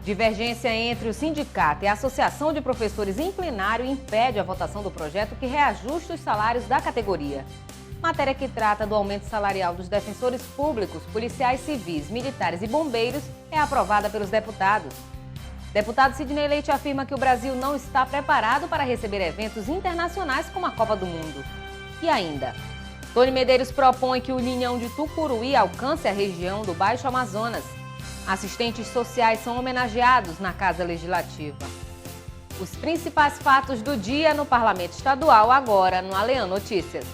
Divergência entre o sindicato e a Associação de Professores em plenário impede a votação do projeto que reajusta os salários da categoria. Matéria que trata do aumento salarial dos defensores públicos, policiais civis, militares e bombeiros é aprovada pelos deputados. Deputado Sidney Leite afirma que o Brasil não está preparado para receber eventos internacionais como a Copa do Mundo. E ainda, Tony Medeiros propõe que o linhão de Tucuruí alcance a região do Baixo Amazonas. Assistentes sociais são homenageados na Casa Legislativa. Os principais fatos do dia no Parlamento Estadual, agora no Alean Notícias.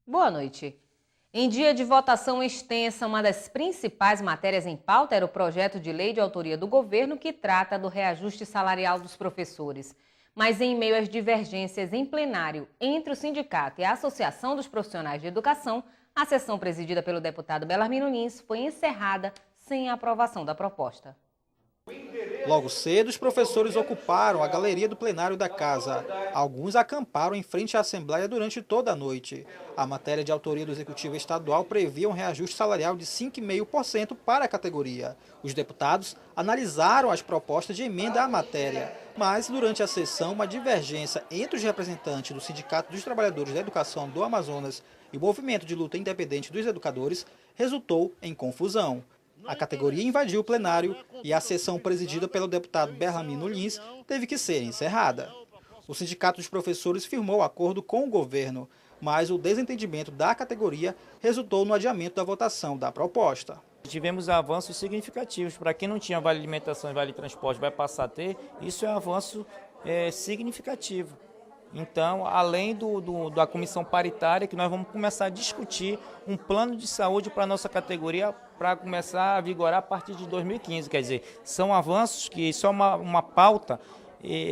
Boa noite. Em dia de votação extensa, uma das principais matérias em pauta era o projeto de lei de autoria do governo que trata do reajuste salarial dos professores. Mas em meio às divergências em plenário entre o sindicato e a Associação dos Profissionais de Educação, a sessão presidida pelo deputado Bellarmino Lins foi encerrada sem a aprovação da proposta. Logo cedo, os professores ocuparam a galeria do plenário da casa. Alguns acamparam em frente à Assembleia durante toda a noite. A matéria de autoria do Executivo Estadual previa um reajuste salarial de 5,5% para a categoria. Os deputados analisaram as propostas de emenda à matéria, mas durante a sessão, uma divergência entre os representantes do Sindicato dos Trabalhadores da Educação do Amazonas e o Movimento de Luta Independente dos Educadores resultou em confusão. A categoria invadiu o plenário e a sessão presidida pelo deputado Bellarmino Lins teve que ser encerrada. O Sindicato dos Professores firmou acordo com o governo, mas o desentendimento da categoria resultou no adiamento da votação da proposta. Tivemos avanços significativos. Para quem não tinha vale alimentação e vale transporte vai passar a ter, isso é um avanço significativo. Então, além da comissão paritária, que nós vamos começar a discutir um plano de saúde para a nossa categoria para começar a vigorar a partir de 2015. Quer dizer, são avanços que isso é uma pauta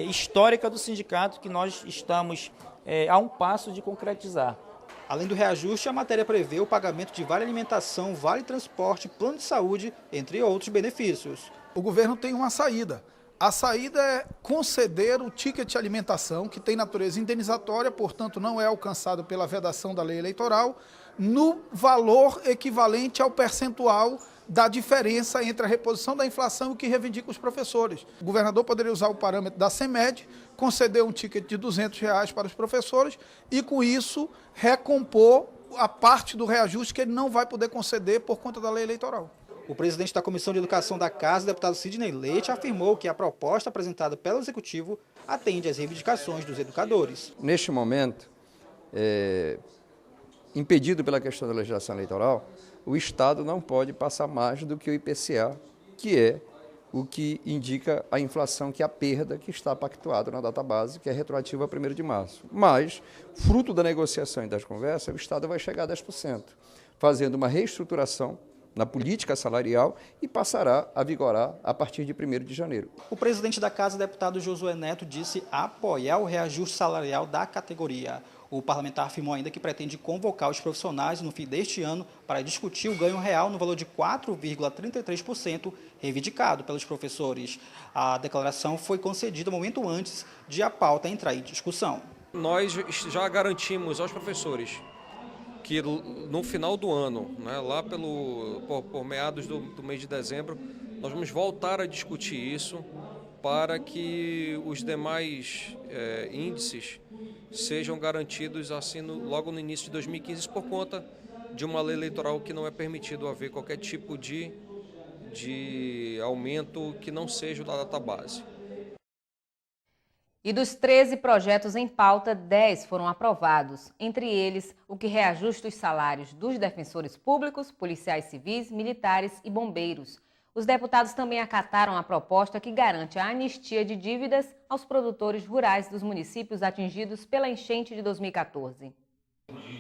histórica do sindicato que nós estamos a um passo de concretizar. Além do reajuste, a matéria prevê o pagamento de vale alimentação, vale transporte, plano de saúde, entre outros benefícios. O governo tem uma saída. A saída é conceder o ticket de alimentação, que tem natureza indenizatória, portanto não é alcançado pela vedação da lei eleitoral, no valor equivalente ao percentual da diferença entre a reposição da inflação e o que reivindica os professores. O governador poderia usar o parâmetro da CEMED, conceder um ticket de R$200 para os professores e, com isso, recompor a parte do reajuste que ele não vai poder conceder por conta da lei eleitoral. O presidente da Comissão de Educação da Casa, deputado Sidney Leite, afirmou que a proposta apresentada pelo Executivo atende às reivindicações dos educadores. Neste momento, impedido pela questão da legislação eleitoral, o Estado não pode passar mais do que o IPCA, que é o que indica a inflação, que é a perda que está pactuada na data base, que é retroativa a 1º de março. Mas, fruto da negociação e das conversas, o Estado vai chegar a 10%, fazendo uma reestruturação na política salarial e passará a vigorar a partir de 1º de janeiro. O presidente da Casa, deputado Josué Neto, disse apoiar o reajuste salarial da categoria. O parlamentar afirmou ainda que pretende convocar os profissionais no fim deste ano para discutir o ganho real no valor de 4,33% reivindicado pelos professores. A declaração foi concedida um momento antes de a pauta entrar em discussão. Nós já garantimos aos professores que no final do ano, né, lá por meados do mês de dezembro, nós vamos voltar a discutir isso para que os demais índices sejam garantidos assim logo no início de 2015 por conta de uma lei eleitoral que não é permitido haver qualquer tipo de aumento que não seja da data base. E dos 13 projetos em pauta, 10 foram aprovados, entre eles o que reajusta os salários dos defensores públicos, policiais civis, militares e bombeiros. Os deputados também acataram a proposta que garante a anistia de dívidas aos produtores rurais dos municípios atingidos pela enchente de 2014.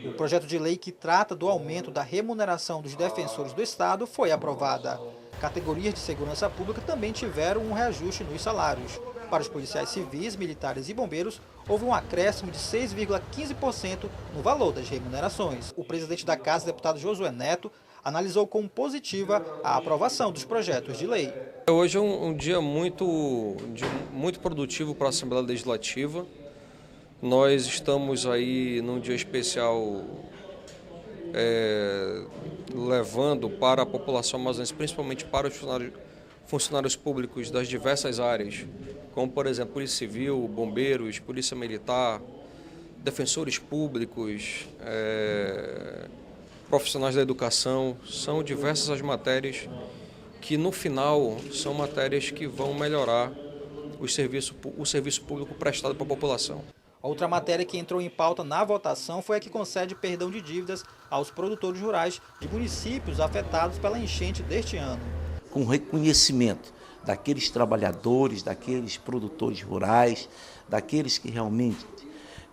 O projeto de lei que trata do aumento da remuneração dos defensores do Estado foi aprovada. Categorias de segurança pública também tiveram um reajuste nos salários. Para os policiais civis, militares e bombeiros, houve um acréscimo de 6,15% no valor das remunerações. O presidente da Casa, deputado Josué Neto, analisou como positiva a aprovação dos projetos de lei. Hoje é um dia muito produtivo para a Assembleia Legislativa. Nós estamos aí num dia especial levando para a população amazonense, principalmente para os funcionários públicos das diversas áreas, como, por exemplo, Polícia Civil, Bombeiros, Polícia Militar, defensores públicos, profissionais da educação. São diversas as matérias que, no final, são matérias que vão melhorar o serviço público prestado para a população. Outra matéria que entrou em pauta na votação foi a que concede perdão de dívidas aos produtores rurais de municípios afetados pela enchente deste ano. Com reconhecimento daqueles trabalhadores, daqueles produtores rurais, daqueles que realmente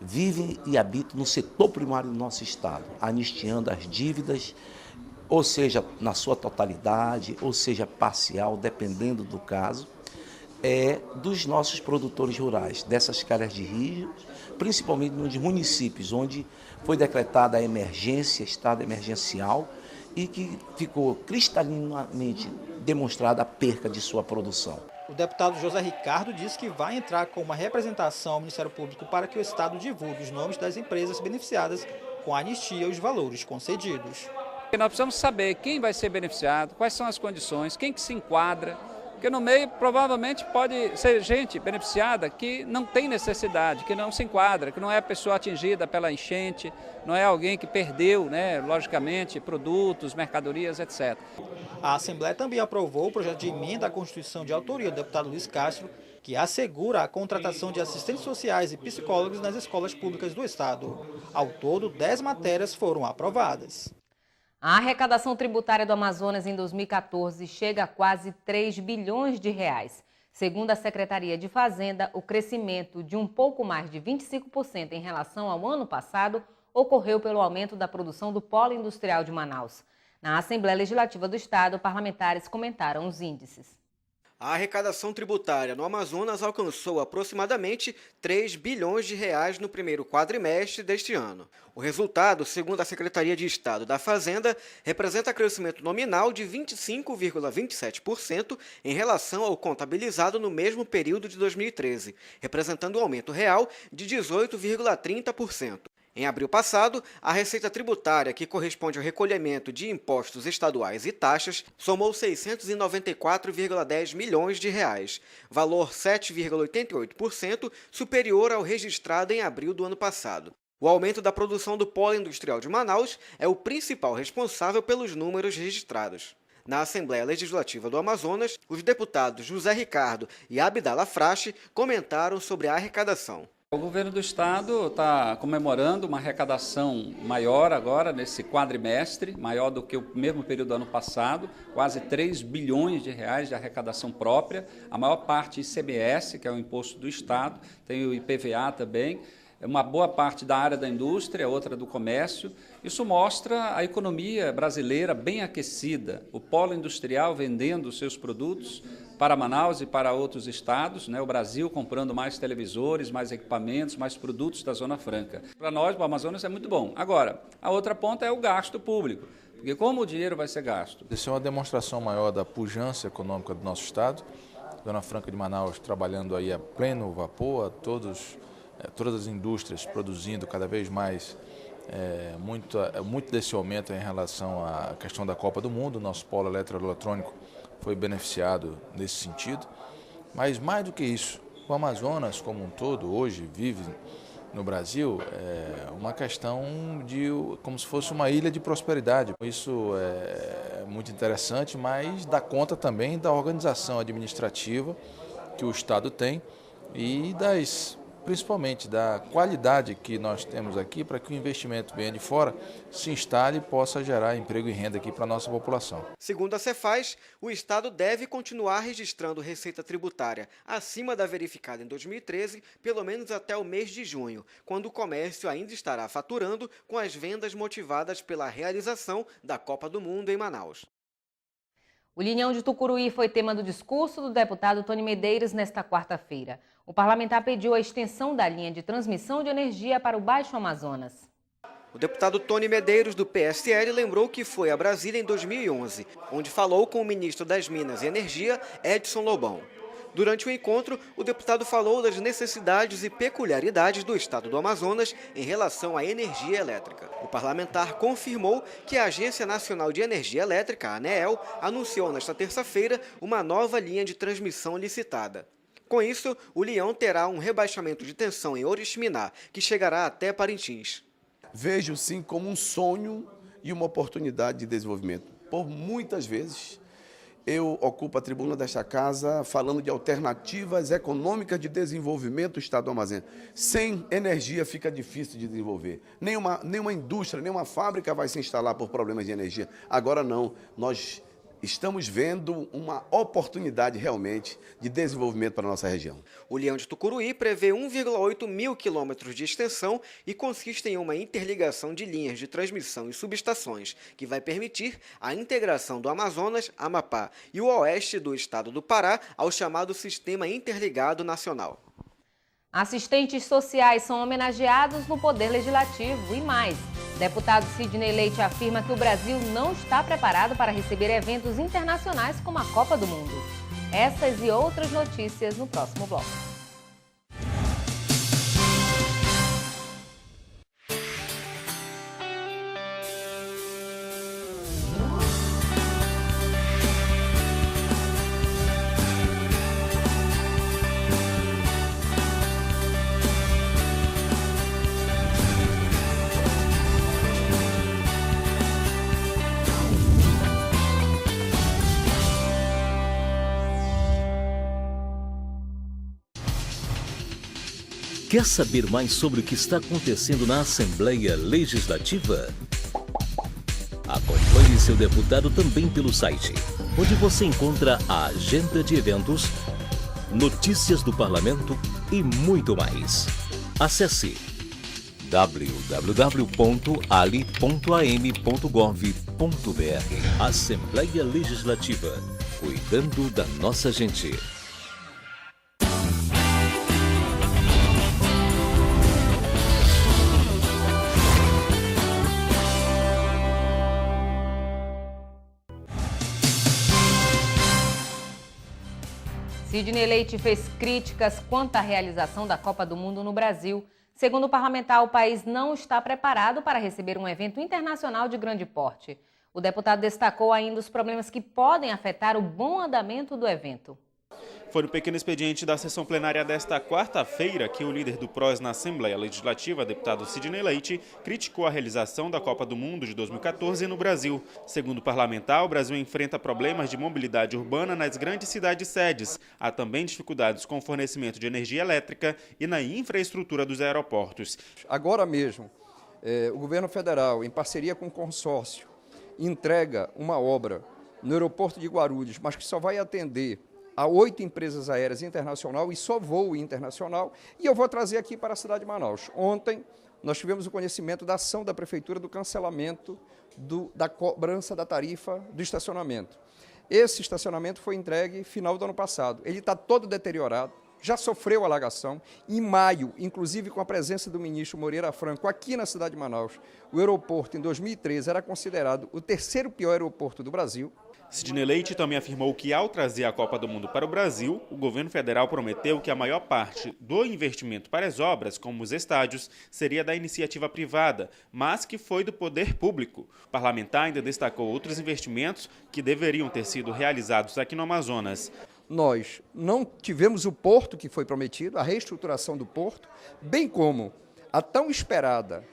vivem e habitam no setor primário do nosso estado, anistiando as dívidas, ou seja, na sua totalidade, ou seja, parcial, dependendo do caso, dos nossos produtores rurais, dessas calhas de rios, principalmente nos municípios onde foi decretada a emergência, estado emergencial, e que ficou cristalinamente demonstrada a perca de sua produção. O deputado José Ricardo disse que vai entrar com uma representação ao Ministério Público para que o Estado divulgue os nomes das empresas beneficiadas com a anistia e os valores concedidos. Nós precisamos saber quem vai ser beneficiado, quais são as condições, quem que se enquadra, porque no meio provavelmente pode ser gente beneficiada que não tem necessidade, que não se enquadra, que não é a pessoa atingida pela enchente, não é alguém que perdeu, logicamente, produtos, mercadorias, etc. A Assembleia também aprovou o projeto de emenda à Constituição de autoria do deputado Luiz Castro, que assegura a contratação de assistentes sociais e psicólogos nas escolas públicas do estado. Ao todo, 10 matérias foram aprovadas. A arrecadação tributária do Amazonas em 2014 chega a quase 3 bilhões de reais. Segundo a Secretaria de Fazenda, o crescimento de um pouco mais de 25% em relação ao ano passado ocorreu pelo aumento da produção do polo industrial de Manaus. Na Assembleia Legislativa do Estado, parlamentares comentaram os índices. A arrecadação tributária no Amazonas alcançou aproximadamente 3 bilhões de reais no primeiro quadrimestre deste ano. O resultado, segundo a Secretaria de Estado da Fazenda, representa crescimento nominal de 25,27% em relação ao contabilizado no mesmo período de 2013, representando um aumento real de 18,30%. Em abril passado, a receita tributária, que corresponde ao recolhimento de impostos estaduais e taxas, somou 694,10 milhões de reais, valor 7,88% superior ao registrado em abril do ano passado. O aumento da produção do polo industrial de Manaus é o principal responsável pelos números registrados. Na Assembleia Legislativa do Amazonas, os deputados José Ricardo e Abdala Frache comentaram sobre a arrecadação. O governo do estado está comemorando uma arrecadação maior agora, nesse quadrimestre, maior do que o mesmo período do ano passado, quase 3 bilhões de reais de arrecadação própria, a maior parte ICMS, que é o imposto do estado, tem o IPVA também, uma boa parte da área da indústria, outra do comércio. Isso mostra a economia brasileira bem aquecida, o polo industrial vendendo os seus produtos para Manaus e para outros estados, o Brasil comprando mais televisores, mais equipamentos, mais produtos da Zona Franca. Para nós, o Amazonas é muito bom. Agora, a outra ponta é o gasto público, porque como o dinheiro vai ser gasto? Isso é uma demonstração maior da pujança econômica do nosso estado. Zona Franca de Manaus trabalhando aí a pleno vapor, todas as indústrias produzindo cada vez mais. Muito desse aumento em relação à questão da Copa do Mundo, nosso polo eletroeletrônico foi beneficiado nesse sentido, mas mais do que isso, o Amazonas como um todo hoje vive no Brasil uma questão de como se fosse uma ilha de prosperidade. Isso é muito interessante, mas dá conta também da organização administrativa que o Estado tem e principalmente da qualidade que nós temos aqui para que o investimento venha de fora, se instale e possa gerar emprego e renda aqui para a nossa população. Segundo a Cefaz, o Estado deve continuar registrando receita tributária acima da verificada em 2013, pelo menos até o mês de junho, quando o comércio ainda estará faturando com as vendas motivadas pela realização da Copa do Mundo em Manaus. O Linhão de Tucuruí foi tema do discurso do deputado Tony Medeiros nesta quarta-feira. O parlamentar pediu a extensão da linha de transmissão de energia para o Baixo Amazonas. O deputado Tony Medeiros, do PSL, lembrou que foi a Brasília em 2011, onde falou com o ministro das Minas e Energia, Edson Lobão. Durante o encontro, o deputado falou das necessidades e peculiaridades do estado do Amazonas em relação à energia elétrica. O parlamentar confirmou que a Agência Nacional de Energia Elétrica, a ANEEL, anunciou nesta terça-feira uma nova linha de transmissão licitada. Com isso, o Leão terá um rebaixamento de tensão em Oriximiná, que chegará até Parintins. Vejo sim como um sonho e uma oportunidade de desenvolvimento. Por muitas vezes eu ocupo a tribuna desta casa falando de alternativas econômicas de desenvolvimento do estado do Amazonas. Sem energia fica difícil de desenvolver. Nenhuma indústria, nenhuma fábrica vai se instalar por problemas de energia. Agora não, nós estamos vendo uma oportunidade realmente de desenvolvimento para a nossa região. O Leão de Tucuruí prevê 1,8 mil quilômetros de extensão e consiste em uma interligação de linhas de transmissão e subestações, que vai permitir a integração do Amazonas, Amapá e o oeste do estado do Pará ao chamado Sistema Interligado Nacional. Assistentes sociais são homenageados no Poder Legislativo e mais. Deputado Sidney Leite afirma que o Brasil não está preparado para receber eventos internacionais como a Copa do Mundo. Essas e outras notícias no próximo bloco. Quer saber mais sobre o que está acontecendo na Assembleia Legislativa? Acompanhe seu deputado também pelo site, onde você encontra a agenda de eventos, notícias do parlamento e muito mais. Acesse www.ali.am.gov.br. Assembleia Legislativa, cuidando da nossa gente. Sidney Leite fez críticas quanto à realização da Copa do Mundo no Brasil. Segundo o parlamentar, o país não está preparado para receber um evento internacional de grande porte. O deputado destacou ainda os problemas que podem afetar o bom andamento do evento. Foi no pequeno expediente da sessão plenária desta quarta-feira que o líder do PROS na Assembleia Legislativa, deputado Sidney Leite, criticou a realização da Copa do Mundo de 2014 no Brasil. Segundo o parlamentar, o Brasil enfrenta problemas de mobilidade urbana nas grandes cidades sedes. Há também dificuldades com o fornecimento de energia elétrica e na infraestrutura dos aeroportos. Agora mesmo, o governo federal, em parceria com o consórcio, entrega uma obra no aeroporto de Guarulhos, mas que só vai atender a 8 empresas aéreas internacionais e só voo internacional, e eu vou trazer aqui para a cidade de Manaus. Ontem, nós tivemos o conhecimento da ação da Prefeitura do cancelamento da cobrança da tarifa do estacionamento. Esse estacionamento foi entregue final do ano passado. Ele está todo deteriorado, já sofreu alagação. Em maio, inclusive com a presença do ministro Moreira Franco aqui na cidade de Manaus, o aeroporto, em 2013, era considerado o 3º pior aeroporto do Brasil. Sidney Leite também afirmou que, ao trazer a Copa do Mundo para o Brasil, o governo federal prometeu que a maior parte do investimento para as obras, como os estádios, seria da iniciativa privada, mas que foi do poder público. O parlamentar ainda destacou outros investimentos que deveriam ter sido realizados aqui no Amazonas. Nós não tivemos o porto que foi prometido, a reestruturação do porto, bem como a tão esperada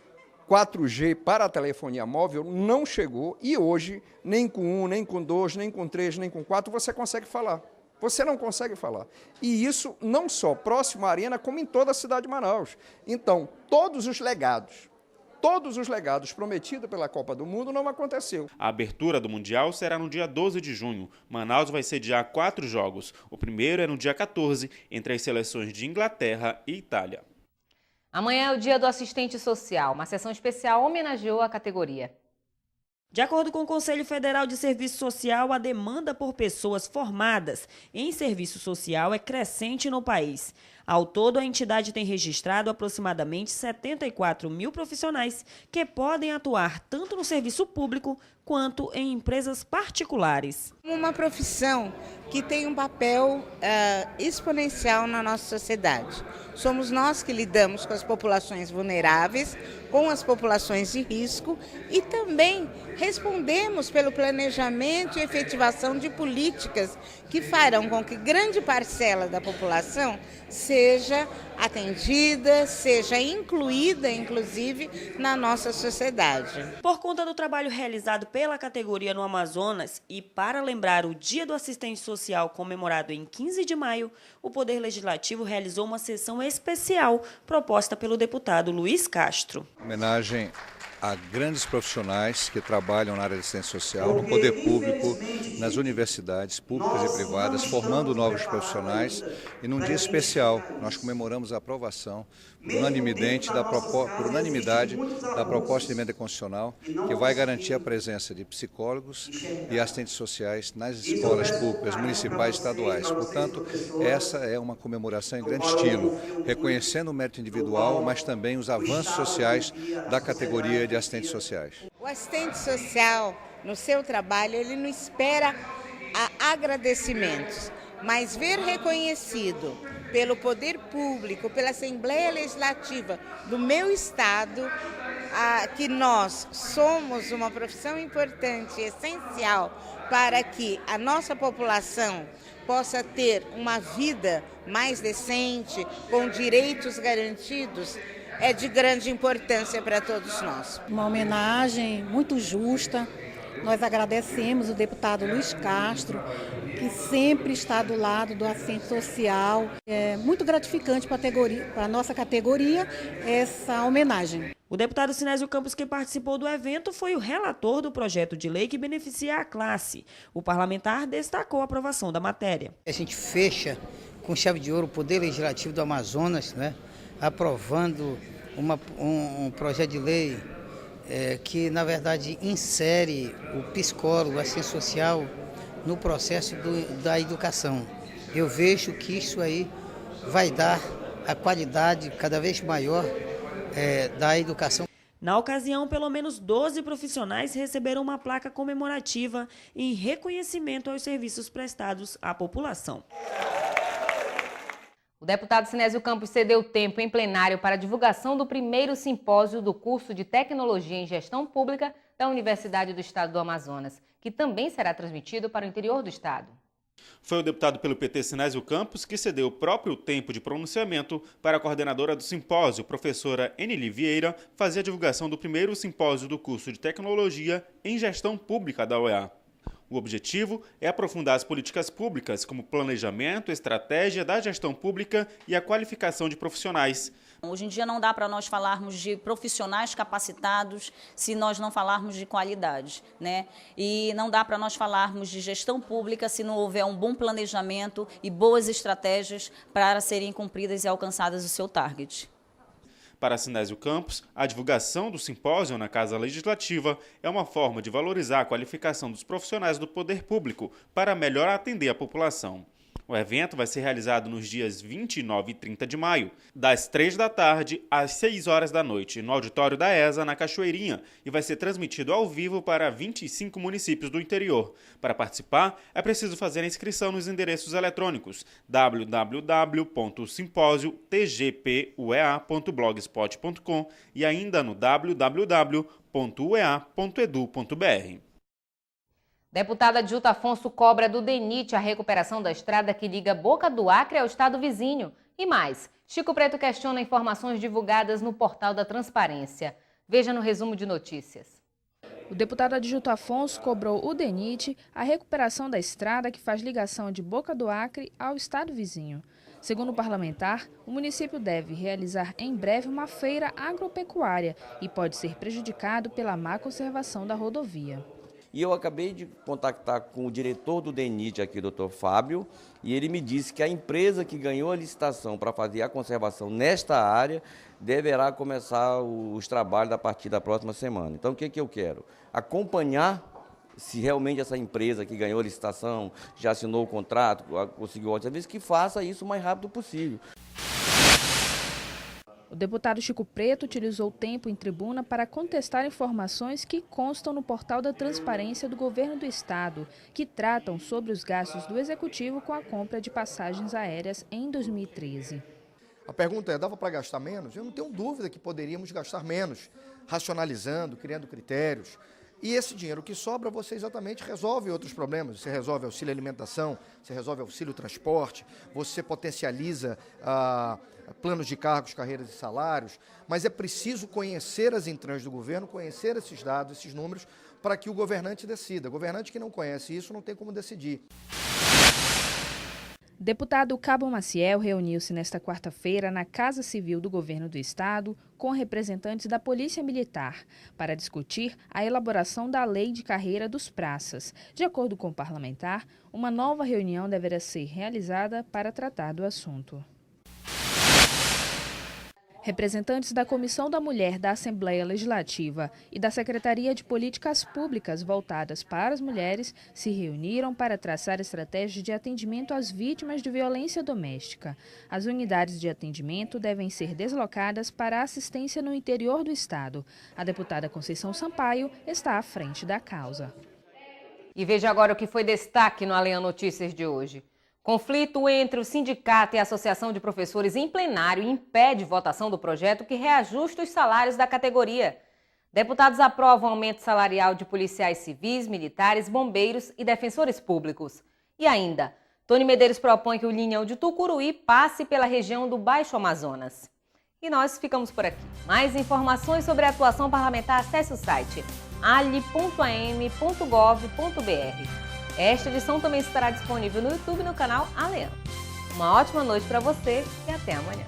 4G para a telefonia móvel não chegou e hoje, nem com 1, nem com 2, nem com 3, nem com 4, você consegue falar. Você não consegue falar. E isso não só próximo à arena, como em toda a cidade de Manaus. Então, todos os legados prometidos pela Copa do Mundo não aconteceu. A abertura do Mundial será no dia 12 de junho. Manaus vai sediar 4 jogos. O primeiro é no dia 14, entre as seleções de Inglaterra e Itália. Amanhã é o Dia do Assistente Social. Uma sessão especial homenageou a categoria. De acordo com o Conselho Federal de Serviço Social, a demanda por pessoas formadas em serviço social é crescente no país. Ao todo, a entidade tem registrado aproximadamente 74 mil profissionais que podem atuar tanto no serviço público quanto em empresas particulares. Uma profissão que tem um papel exponencial na nossa sociedade. Somos nós que lidamos com as populações vulneráveis, com as populações de risco e também respondemos pelo planejamento e efetivação de políticas que farão com que grande parcela da população seja atendida, seja incluída, inclusive, na nossa sociedade. Por conta do trabalho realizado pela categoria no Amazonas e para lembrar o Dia do Assistente Social comemorado em 15 de maio, o Poder Legislativo realizou uma sessão especial proposta pelo deputado Luiz Castro. Homenagem a grandes profissionais que trabalham na área de assistência social, no poder público, nas universidades públicas e privadas, formando novos profissionais. E num dia especial, nós comemoramos a aprovação por unanimidade da proposta de emenda constitucional que vai garantir a presença de psicólogos e assistentes sociais nas escolas públicas, municipais e estaduais. Portanto, essa é uma comemoração em grande estilo, reconhecendo o mérito individual, mas também os avanços sociais da categoria de assistentes sociais. O assistente social, no seu trabalho, ele não espera agradecimentos, mas ver reconhecido pelo poder público, pela Assembleia Legislativa do meu estado, que nós somos uma profissão importante e essencial para que a nossa população possa ter uma vida mais decente, com direitos garantidos, é de grande importância para todos nós. Uma homenagem muito justa. Nós agradecemos o deputado Luiz Castro, que sempre está do lado do assistente social. É muito gratificante para a nossa categoria essa homenagem. O deputado Sinésio Campos, que participou do evento, foi o relator do projeto de lei que beneficia a classe. O parlamentar destacou a aprovação da matéria. A gente fecha com chave de ouro o Poder Legislativo do Amazonas, né, aprovando um projeto de lei que, na verdade, insere o psicólogo, o assistente social, no processo da educação. Eu vejo que isso aí vai dar a qualidade cada vez maior da educação. Na ocasião, pelo menos 12 profissionais receberam uma placa comemorativa em reconhecimento aos serviços prestados à população. O deputado Sinésio Campos cedeu tempo em plenário para a divulgação do primeiro simpósio do curso de Tecnologia em Gestão Pública da Universidade do Estado do Amazonas, que também será transmitido para o interior do estado. Foi o deputado pelo PT Sinésio Campos que cedeu o próprio tempo de pronunciamento para a coordenadora do simpósio, professora Enili Vieira, fazer a divulgação do primeiro simpósio do curso de Tecnologia em Gestão Pública da UEA. O objetivo é aprofundar as políticas públicas, como planejamento, estratégia da gestão pública e a qualificação de profissionais. Hoje em dia não dá para nós falarmos de profissionais capacitados se nós não falarmos de qualidade, né? E não dá para nós falarmos de gestão pública se não houver um bom planejamento e boas estratégias para serem cumpridas e alcançadas o seu target. Para Sinésio Campos, a divulgação do simpósio na Casa Legislativa é uma forma de valorizar a qualificação dos profissionais do poder público para melhor atender a população. O evento vai ser realizado nos dias 29 e 30 de maio, das 3 da tarde às 6 horas da noite, no auditório da ESA, na Cachoeirinha, e vai ser transmitido ao vivo para 25 municípios do interior. Para participar, é preciso fazer a inscrição nos endereços eletrônicos www.simposiotgpuea.blogspot.com e ainda no www.uea.edu.br. Deputada Adjuta Afonso cobra do DENIT a recuperação da estrada que liga Boca do Acre ao estado vizinho. E mais, Chico Preto questiona informações divulgadas no portal da Transparência. Veja no resumo de notícias. O deputado Adjuta Afonso cobrou o DENIT a recuperação da estrada que faz ligação de Boca do Acre ao estado vizinho. Segundo o parlamentar, o município deve realizar em breve uma feira agropecuária e pode ser prejudicado pela má conservação da rodovia. E eu acabei de contactar com o diretor do DENIT aqui, o Dr. Fábio, e ele me disse que a empresa que ganhou a licitação para fazer a conservação nesta área deverá começar os trabalhos a partir da próxima semana. Então, o que eu quero? Acompanhar se realmente essa empresa que ganhou a licitação, já assinou o contrato, conseguiu o serviço, que faça isso o mais rápido possível. O deputado Chico Preto utilizou o tempo em tribuna para contestar informações que constam no portal da Transparência do Governo do Estado, que tratam sobre os gastos do Executivo com a compra de passagens aéreas em 2013. A pergunta é, dava para gastar menos? Eu não tenho dúvida que poderíamos gastar menos, racionalizando, criando critérios. E esse dinheiro que sobra, você exatamente resolve outros problemas. Você resolve auxílio alimentação, você resolve auxílio transporte, você potencializa planos de cargos, carreiras e salários. Mas é preciso conhecer as entranhas do governo, conhecer esses dados, esses números, para que o governante decida. Governante que não conhece isso não tem como decidir. Deputado Cabo Maciel reuniu-se nesta quarta-feira na Casa Civil do Governo do Estado com representantes da Polícia Militar para discutir a elaboração da Lei de Carreira dos Praças. De acordo com o parlamentar, uma nova reunião deverá ser realizada para tratar do assunto. Representantes da Comissão da Mulher da Assembleia Legislativa e da Secretaria de Políticas Públicas voltadas para as mulheres se reuniram para traçar estratégias de atendimento às vítimas de violência doméstica. As unidades de atendimento devem ser deslocadas para assistência no interior do estado. A deputada Conceição Sampaio está à frente da causa. E veja agora o que foi destaque no Alean Notícias de hoje. Conflito entre o sindicato e a Associação de Professores em plenário impede votação do projeto que reajusta os salários da categoria. Deputados aprovam aumento salarial de policiais civis, militares, bombeiros e defensores públicos. E ainda, Tony Medeiros propõe que o linhão de Tucuruí passe pela região do Baixo Amazonas. E nós ficamos por aqui. Mais informações sobre a atuação parlamentar, acesse o site ali.am.gov.br. Esta edição também estará disponível no YouTube e no canal Alean. Uma ótima noite para você e até amanhã.